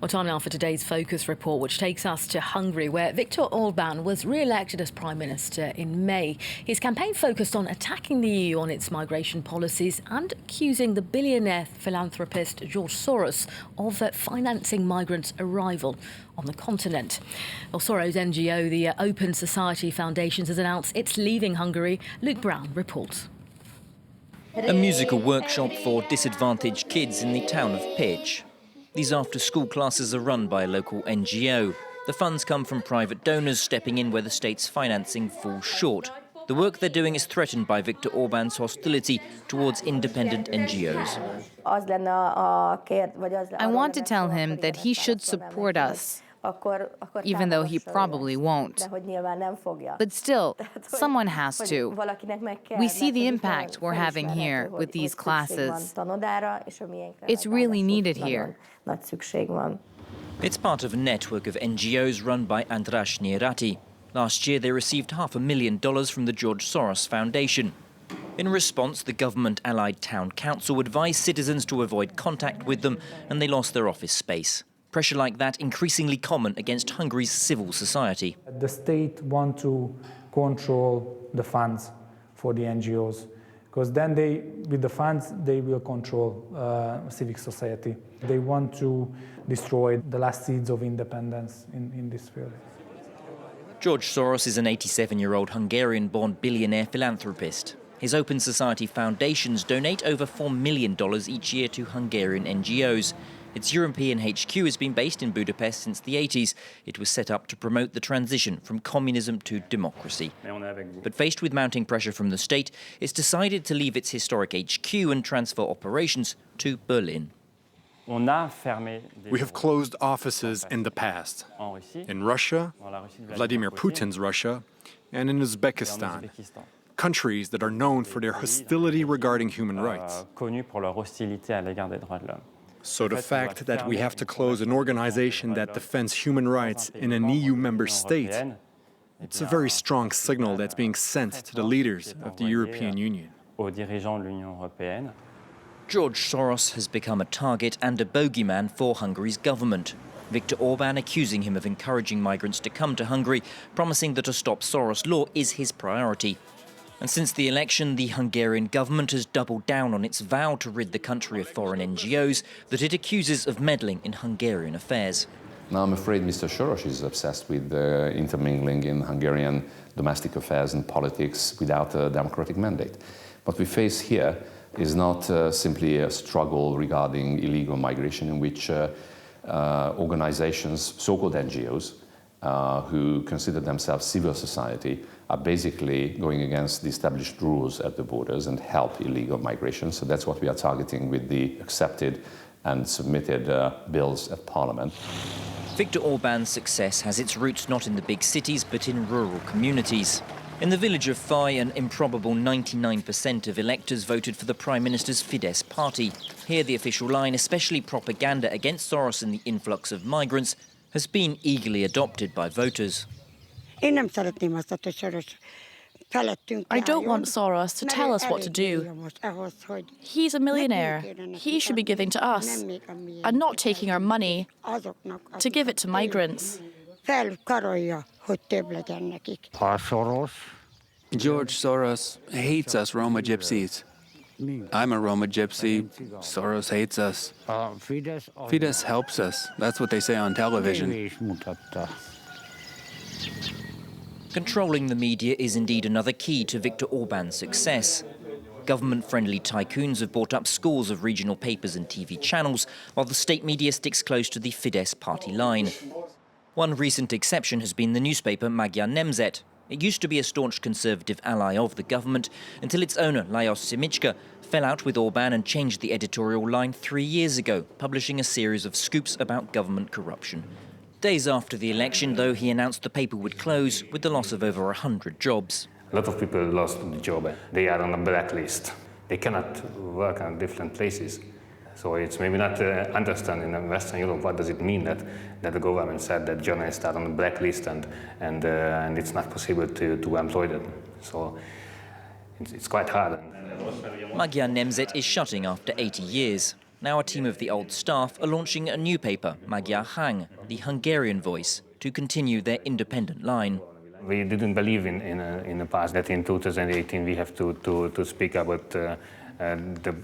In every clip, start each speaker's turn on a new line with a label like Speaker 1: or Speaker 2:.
Speaker 1: Well, time now for today's Focus report, which takes us to Hungary, where Viktor Orban was re-elected as Prime Minister in May. His campaign focused on attacking the EU on its migration policies and accusing the billionaire philanthropist George Soros of financing migrants' arrival on the continent. Well, Soros NGO, the Open Society Foundation, has announced it's leaving Hungary. Luke Brown reports.
Speaker 2: A musical workshop for disadvantaged kids in the town of Pécs. These after-school classes are run by a local NGO. The funds come from private donors stepping in where the state's financing falls short. The work they're doing is threatened by Viktor Orban's hostility towards independent NGOs.
Speaker 3: I want to tell him that he should support us, even though he probably won't. But still, someone has to. We see the impact we're having here with these classes. It's really needed here.
Speaker 2: It's part of a network of NGOs run by András Nyírati. Last year, they received $500,000 from the George Soros Foundation. In response, the government-allied town council advised citizens to avoid contact with them, and they lost their office space. Pressure like that increasingly common against Hungary's civil society.
Speaker 4: The state want to control the funds for the NGOs, because then with the funds, they will control civic society. They want to destroy the last seeds of independence in this field.
Speaker 2: George Soros is an 87-year-old Hungarian-born billionaire philanthropist. His Open Society foundations donate over $4 million each year to Hungarian NGOs. Its European HQ has been based in Budapest since the 80s. It was set up to promote the transition from communism to democracy. But faced with mounting pressure from the state, it's decided to leave its historic HQ and transfer operations to Berlin.
Speaker 5: We have closed offices in the past, in Russia, Vladimir Putin's Russia, and in Uzbekistan, countries that are known for their hostility regarding human rights. So the fact that we have to close an organization that defends human rights in an EU member state, it's a very strong signal that's being sent to the leaders of the European Union.
Speaker 2: George Soros has become a target and a bogeyman for Hungary's government. Viktor Orban accusing him of encouraging migrants to come to Hungary, promising that a Stop Soros law is his priority. And since the election, the Hungarian government has doubled down on its vow to rid the country of foreign NGOs that it accuses of meddling in Hungarian affairs.
Speaker 6: Now, I'm afraid Mr. Soros is obsessed with intermingling in Hungarian domestic affairs and politics without a democratic mandate. What we face here is not simply a struggle regarding illegal migration in which organizations, so-called NGOs, who consider themselves civil society, are basically going against the established rules at the borders and help illegal migration. So that's what we are targeting with the accepted and submitted bills at Parliament.
Speaker 2: Viktor Orban's success has its roots not in the big cities, but in rural communities. In the village of Fai, an improbable 99% of electors voted for the Prime Minister's Fidesz party. Here, the official line, especially propaganda against Soros and the influx of migrants, has been eagerly adopted by voters.
Speaker 7: I don't want Soros to tell us what to do. He's a millionaire. He should be giving to us and not taking our money to give it to migrants.
Speaker 8: George Soros hates us Roma gypsies. I'm a Roma gypsy. Soros hates us. Fidesz helps us. That's what they say on television.
Speaker 2: Controlling the media is indeed another key to Viktor Orban's success. Government-friendly tycoons have bought up scores of regional papers and TV channels, while the state media sticks close to the Fidesz party line. One recent exception has been the newspaper Magyar Nemzet. It used to be a staunch conservative ally of the government until its owner, Lajos Simicska, fell out with Orban and changed the editorial line 3 years ago, publishing a series of scoops about government corruption. Days after the election, though, he announced the paper would close with the loss of over 100 jobs.
Speaker 9: A lot of people lost the job. They are on a blacklist. They cannot work in different places. So it's maybe not understand in Western Europe what does it mean that the government said that journalists are on the blacklist and it's not possible to employ them. So it's quite hard.
Speaker 2: Magyar Nemzet is shutting after 80 years. Now a team of the old staff are launching a new paper, Magyar Hang, the Hungarian voice, to continue their independent line.
Speaker 9: We didn't believe in the past that in 2018 we have to speak about the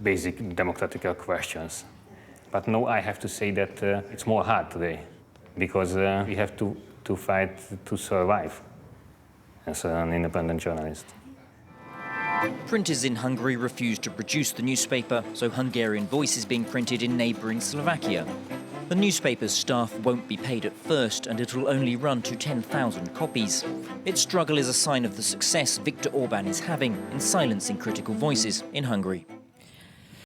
Speaker 9: basic democratic questions. But now I have to say that it's more hard today, because we have to fight to survive as an independent journalist.
Speaker 2: Printers in Hungary refuse to produce the newspaper, so Hungarian Voice is being printed in neighbouring Slovakia. The newspaper's staff won't be paid at first, and it will only run to 10,000 copies. Its struggle is a sign of the success Viktor Orban is having in silencing critical voices in Hungary.